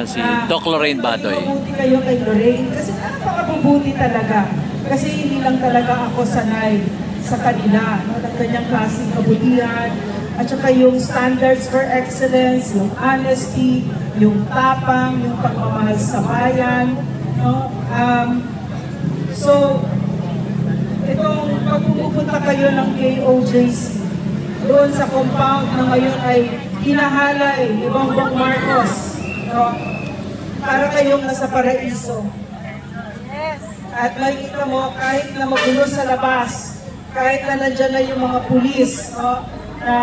Si Doc Lorraine Badoy. Mabuti kayo kay Lorraine kasi napakabubuti talaga. Kasi hindi lang talaga ako sanay sa kanila. No? Ng kanyang klaseng kabutihan at saka yung standards for excellence, yung honesty, yung tapang, yung pagmamahal sa bayan. No? So, itong pag pumupunta kayo ng KOJC, doon sa compound na ngayon ay hinahala ni Bongbong Marcos. No? Para kayong nasa paraiso. At makikita mo, kahit na magulo sa labas, kahit na nandyan na yung mga pulis, no, na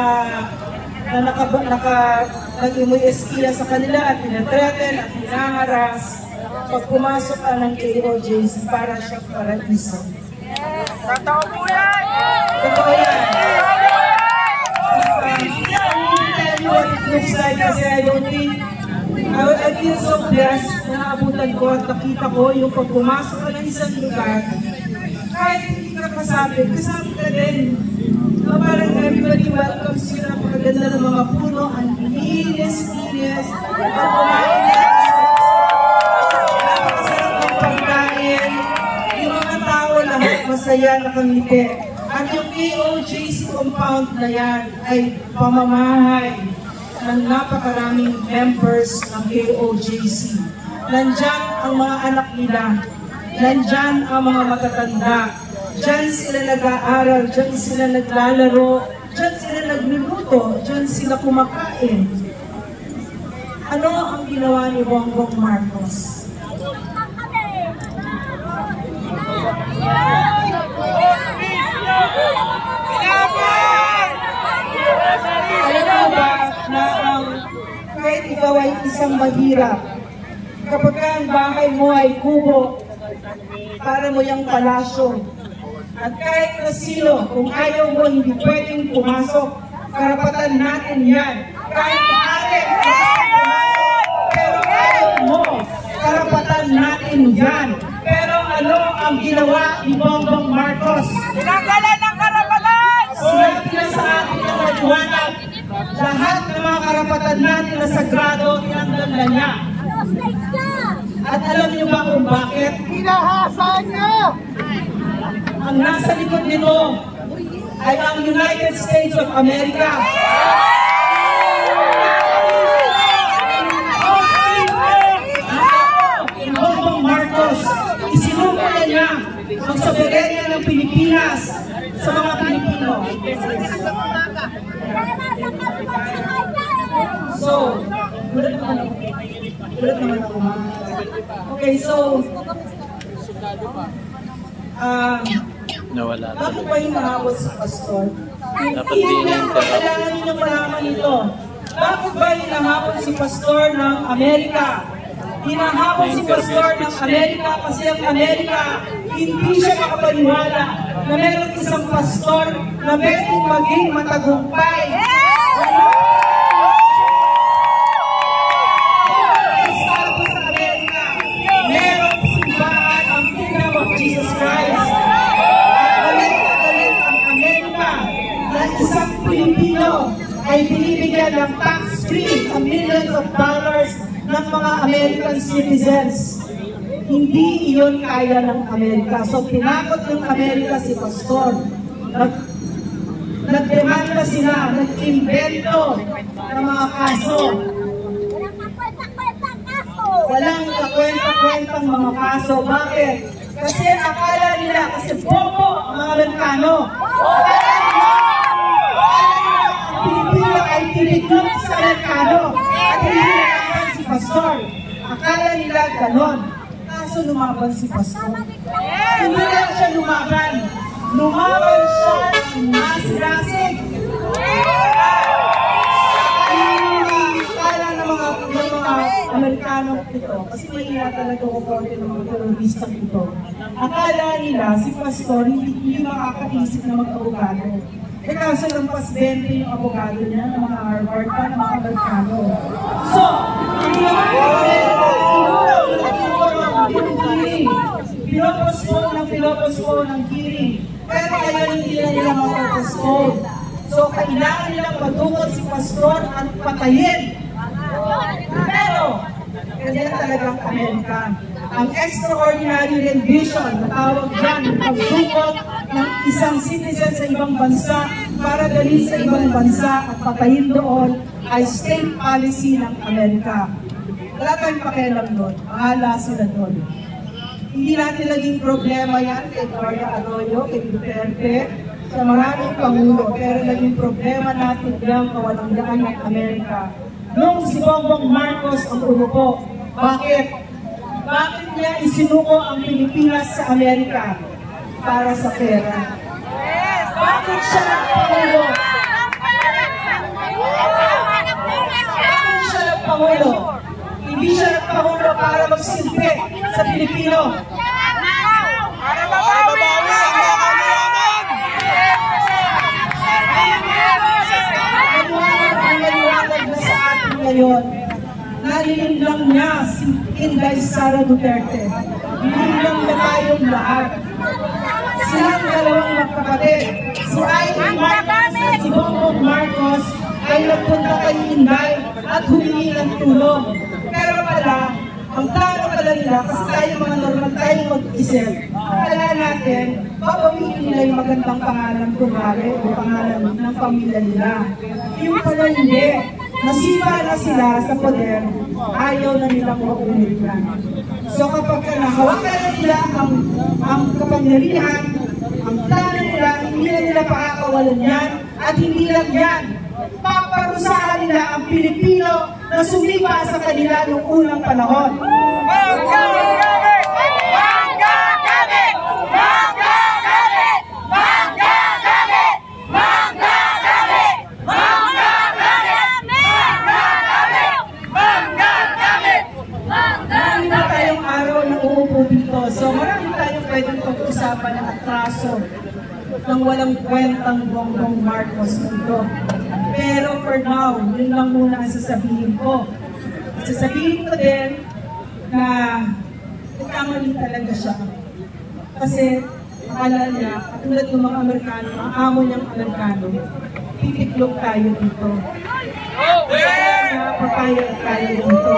nag-imoy eskiya sa kanila at tinatreten at hinaharas, pag pumasok ka ng KOJC, para siya paraiso. Totoo po yan! Totoo yan! Looks like kasi I don't think I feel so blessed na naabutan ko at nakita ko yung pag pumasok ka ng isang lugar, kahit hindi ka kasabit ka din. No, parang everybody welcomes you, napakaganda ng mga puno, ang linis-linis, at kumain na, napakasarap ng pagkain, yung mga tao lahat masaya, nakangiti. At yung KOJC compound na yan ay pamamahay ng napakaraming members ng KOJC. Nandyan ang mga anak nila, nandyan ang mga matatanda, dyan sila nag-aaral, dyan sila naglalaro, dyan sila nagluluto, dyan sila kumakain. Ano ang ginawa ni Bongbong Marcos? Alam mo ba na kahit ikaw ay isang mahirap, kapag ang bahay mo ay kubo, para mo yung palasyo, at kahit na sino, kung ayaw mo, hindi pwedeng pumasok, karapatan natin yan. Kahit maaari, pero ayaw mo, karapatan natin yan. Pero ano ang ginawa ni Bongbong Marcos? Tinanggalan ng karapatan! Sinabi na sa atin ng maliwanag, lahat ng mga karapatan natin na sagrado, tinanggal na niya. At alam niyo ba kung bakit? Hinahasa niya! Ang nasa likod nito ay ang United States of America. Bongbong Marcos, isinumpay niya ang soberenya ng Pilipinas sa mga Pilipino. So, gulat naman ako. Okay, so, nawala bakit ba yung nahabot sa pastor? Dapat din Kailangan ninyong malaman ito. Bakit ba yung nahabot si pastor ng Amerika? Hinahabol si pastor ng Amerika kasi ang Amerika hindi siya makapaniwala na meron isang pastor na pwedeng maging matagumpay. Sa Amerika, meron simbahan ang Kingdom of Jesus Christ. Galit ang Amerika na isang Pilipino ay binibigyan ng tax-free ang millions of dollars ng mga American citizens. Hindi iyon kaya ng Amerika. So, tinakot ng Amerika si pastor. Nagdemanda sila, nag-invento ng mga kaso. Walang kakwenta-kwentang mga kaso. Bakit? Kasi akala nila, kasi bobo ang mga Amerikano. Akala nila, ang Pilipino ay tiniklop sa Amerikano. At hindi nalaman si pastor. Akala nila ganon. Kaso lumaban si pastor. Hindi lang siya lumaban. Lumaban siya ng mas-rasig. Akala ng mga Amerikano ito. Kasi mahina talaga ko ng mga teroristang ito. Akala nila si pastor hindi makakaisip na mag-abogado. Eh kaso lang pas 20 yung abogado niya ng mga Harvard pa ng mga Amerikano. So, hindi naman pinopostpone ng hearing. Pero ngayon hindi na nila mapopostpone. So, kailangan nilang madukot si pastor at patayin. Pero, talagang Amerika. Ang extraordinary rendition, natawag dyan, yung pagdukot ng isang citizen sa ibang bansa para dalhin sa ibang bansa at patayin doon ay state policy ng Amerika. Wala tayong pakialam doon, bahala sila doon. Hindi natin naging problema yan kay Gloria Arroyo, kay Duterte, sa maraming pangulo, pero naging problema natin yung kawalangaan ng Amerika. Nung si Bongbong Marcos ang umupo, bakit? Bakit niya isinuko ang Pilipinas sa Amerika? Para sa pera. Bakit siya nagpangulo? Bakit siya nagpangulo? Hindi siya nagpangulo para magsilbi sa Pilipino. Para mabawi ang mga kayaman! Maliwanag na sa atin ngayon, nalilinlang niya si Inday Sara Duterte. Nililinlang na tayong lahat. Silang dalawang magkapatid, si Amy Marcos at si Bongbong Marcos, ay nagpunta kay Inday at humingi ng tulong. Pero pala, ang plano pala nila, kasi tayo mga normal tayo mag-isip, kaya natin, babawiin nila yung magandang pangalan kumari o pangalan ng pamilya nila. Yung pala hindi, nasipa na sila sa poder, ayaw na nilang maulit na. So kapag nahawakan na nila ang kapangyarihan, ang plano nila, hindi na nila pakakawalan yan, at hindi lang yan, paparusahan nila ang Pilipino na sumipa sa kanila noong unang panahon. Marami na tayong araw na uupo dito. So marami tayong pwedeng pag-usapan ng atraso ng walang kwentang Bongbong Marcos dito. Pero for now, yun lang muna ang sasabihin ko. Sasabihin ko din na nagkamali talaga siya. Kasi akala niya, katulad ng mga Amerikano, ang amo niyang Amerikano, titiklog tayo dito. Papayag tayo dito.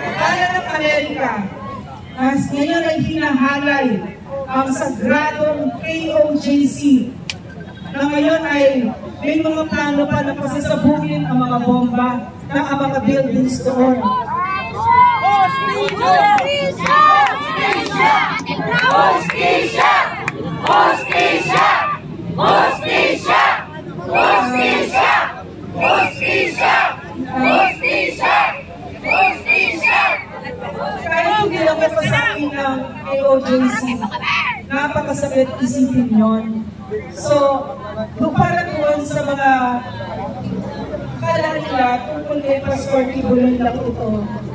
Akala ng Amerika, as ngayon ay hinahalay ang sagradong KOJC na ngayon ay may mga plano pa na pasasabugin ang mga bomba na ang mga buildings doon. Hostisya! Hostisya! Hostisya! Hostisya! Hostisya! Hostisya! Hostisya! Hostisya! Kahit hindi lang may pasakin ng KOJC, napakasakit isipin yon. So, para doon sa mga kala nila, tungkol kay Pastor Kibuloy lang ito,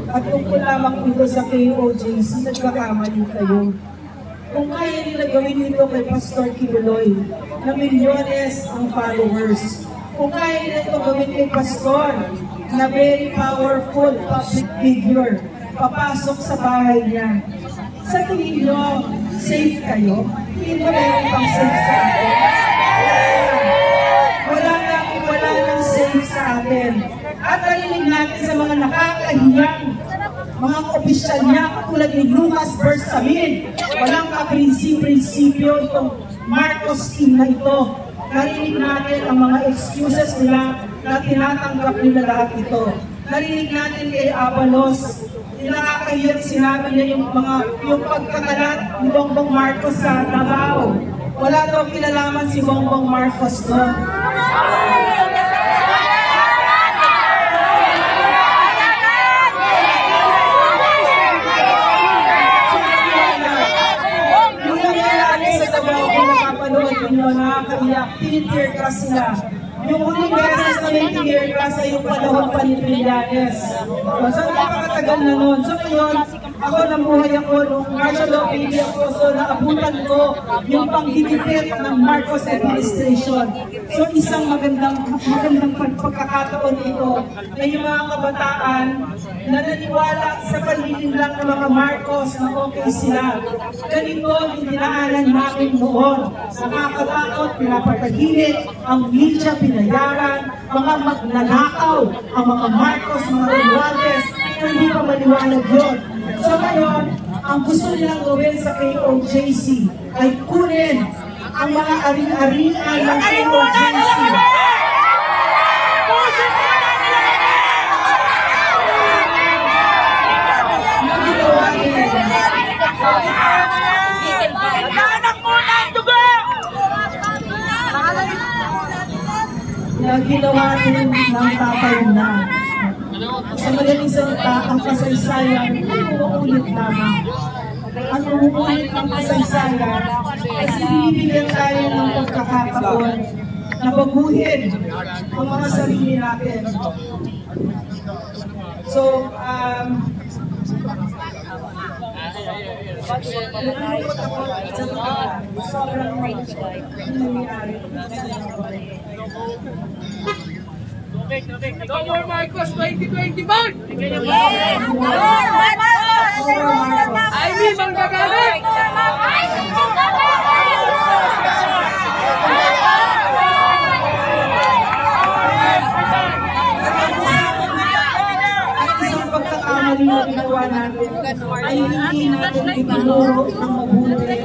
at tungkol lamang ito sa KOJC, nagkakamali kayo. Kung kaya nila gawin ito kay Pastor Kibuloy, na milyones ang followers, kung kaya nila ito gawin kay Pastor, na very powerful public figure, papasok sa bahay niya, sa tingin nyo, safe kayo? Hindi ba meron pang safe sa atin? Wala nang safe sa atin. At narinig natin sa mga nakakahiyang mga opisyal niya, katulad ni Lucas Bersamin, walang kaprinsipyo itong Marcos team na ito. Narinig natin ang mga excuses nila na tinatanggap nila lahat ito. Narinig natin kay Abalos, nakakahiyang sinabi niya yung pagkakalat ni Bongbong Marcos sa Davao. Wala daw kinalaman si Bongbong Marcos doon. Yung nangyayari sa Davao, kung nakapanood ninyo, nakakaiyak, tinitear ka sila. Yung huling beses na may tear gas ay yung panahon pa ni Trillanes. So, napakatagal na nun. So, ngayon, ako namuhay ako nung martial law baby ako. So, naabutan ko yung panggigipit ng Marcos administration. So, isang magandang pagkakataon ito na yung mga kabataan na naniwala sa panlilinlang ng mga Marcos na okay sila. Ganito yung dinaanan namin noon. Nakakatakot, pinapatahimik, ang media pinayaran, mga magnanakaw, ang mga Marcos, mga Romualdez, hindi pa maliwanag yun. So ngayon, ang gusto nilang gawin sa KOJC ay kunin ang mga ari-arian ng KOJC. Na ginawa din ng tatay na. Sa madaling salita, ang kasaysayan ay uulit lamang. Ang uulit ng kasaysayan kasi binibigyan tayo ng pagkakataon na baguhin ang mga sarili natin. So, sobrang nangyayari. No more Marcos 2021! I mean, manggagalit! Isang pagkakamali na ginawa natin ay hindi natin itinuro ng mabuti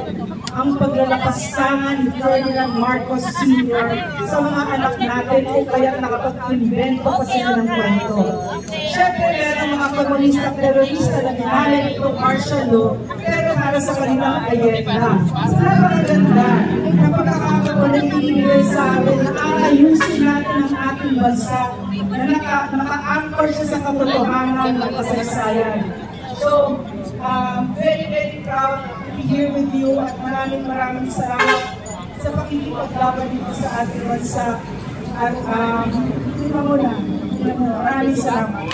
ang paglalapastangan ni Ferdinand Marcos Sr. sa mga anak natin o kaya nakapag-invento pa sila ng kwento. Siyempre, meron mga komunista terorista na ginamit itong martial law, pero para sa kanilang ayenda. So, napakaganda na pagkakataon na ibibigay sa atin na aayusin natin ang ating bansa na naka-anchor siya sa katotohanan ng kasaysayan. So, very, very proud to be here with you at maraming salamat sa pakikipaglaban dito sa ating bansa. At maraming salamat.